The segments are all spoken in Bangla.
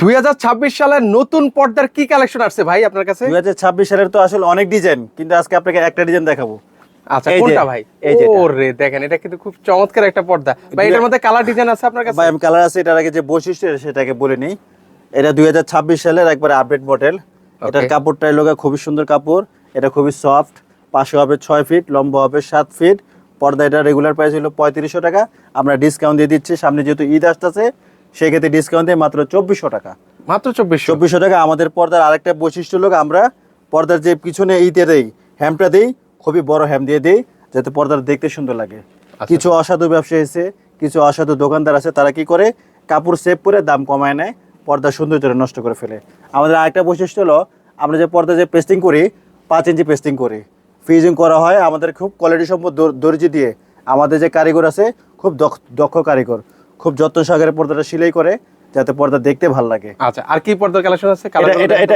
2026 সালের নতুন পর্দার কি কালেকশন আসছে ভাই আপনার কাছে? 2026 সালের তো আসলে অনেক ডিজাইন, কিন্তু আজকে আপনাকে একটা ডিজাইন দেখাবো। আচ্ছা, এই যে, কোনটা ভাই? এই যে এটা। ওরে দেখেন, এটা কিন্তু খুব চমৎকার একটা পর্দা ভাই। এটার মধ্যে কালার ডিজাইন আছে আপনার কাছে? ভাই আমি কালার আছে, এটার আগে যে বৈশিষ্ট্য সেটাকে বলে নেই। এটা 2026 সালের একবারে আপডেট মডেল। এটার কাপড়টা লোগা খুবই সুন্দর কাপড়, এটা খুবই সফট। পাশে হবে 6 ফিট, লম্বা হবে 7 ফিট। পর্দা এটা রেগুলার প্রাইস হলো 3500 টাকা, আমরা ডিসকাউন্ট দিয়ে দিচ্ছি। সামনে যেহেতু ঈদ আসতেছে, সেক্ষেত্রে ডিসকাউন্ট দিয়ে মাত্র 2400 টাকা। মাত্র 2400? 2400 টাকা। আমাদের পর্দার আরেকটা বৈশিষ্ট্য হলো আমরা পর্দার যে পিছনে এইতে দেই, হ্যামটা দেই, খুবই বড় হ্যাম দিয়ে দেই, যাতে পর্দার দেখতে সুন্দর লাগে। কিছু অসাধু ব্যবসায়ী আছে, কিছু অসাধু দোকানদার আছে, তারা কি করে কাপড় সেভ করে দাম কমায় নেয়, পর্দা সৌন্দর্য নষ্ট করে ফেলে। আমাদের আরেকটা বৈশিষ্ট্য হলো আমরা যে পর্দা যে পেস্টিং করি, 5 ইঞ্চি পেস্টিং করি, ফিজিং করা হয় আমাদের খুব কোয়ালিটি সম্পন্ন দর্জি দিয়ে। আমাদের যে কারিগর আছে খুব দক্ষ কারিগর, খুব যত্ন সহকারে পর্দাটা সেলাই করে, যাতে পর্দা দেখতে ভালো লাগে। আচ্ছা, আর কি পর্দার কালেকশন আছে?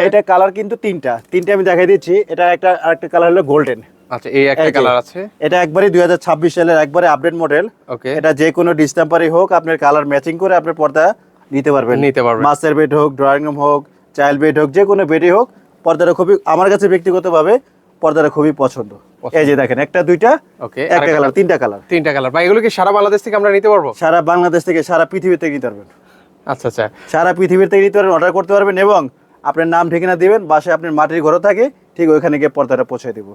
এটা কালার কিন্তু তিনটা আমি দেখাই দিচ্ছি। এটা আরেকটা কালার হলো গোল্ডেন। আচ্ছা, এই একটা কালার আছে। এটা একবারে 2026 সালের একবারে আপডেট মডেল। ওকে, এটা যে কোনো ডিস্টেম্পারি হোক, আপনার কালার ম্যাচিং করে আপনার পর্দা নিতে পারবেন। মাস্টার বেড হোক, ড্রয়িং রুম হোক, চাইল্ড বেড হোক, যে কোনো বেডই হোক, পর্দাটা খুবই আমার কাছে ব্যক্তিগতভাবে পর্দাটা খুবই পছন্দ। এই যে দেখেন, একটা দুইটা, ওকে, একটা কালার, তিনটা কালার ভাই। এগুলো কি সারা বাংলাদেশ থেকে আমরা নিতে পারবো? সারা বাংলাদেশ থেকে, সারা পৃথিবী থেকে নিতে পারবেন। আচ্ছা আচ্ছা, সারা পৃথিবীর থেকে নিতে পারবেন, অর্ডার করতে পারবেন, এবং আপনার নাম ঠিকানা দিবেন, বাসায় আপনার মাটির ঘরও থাকে, ঠিক ওইখানে গিয়ে পর্দাটা পৌঁছে দিব।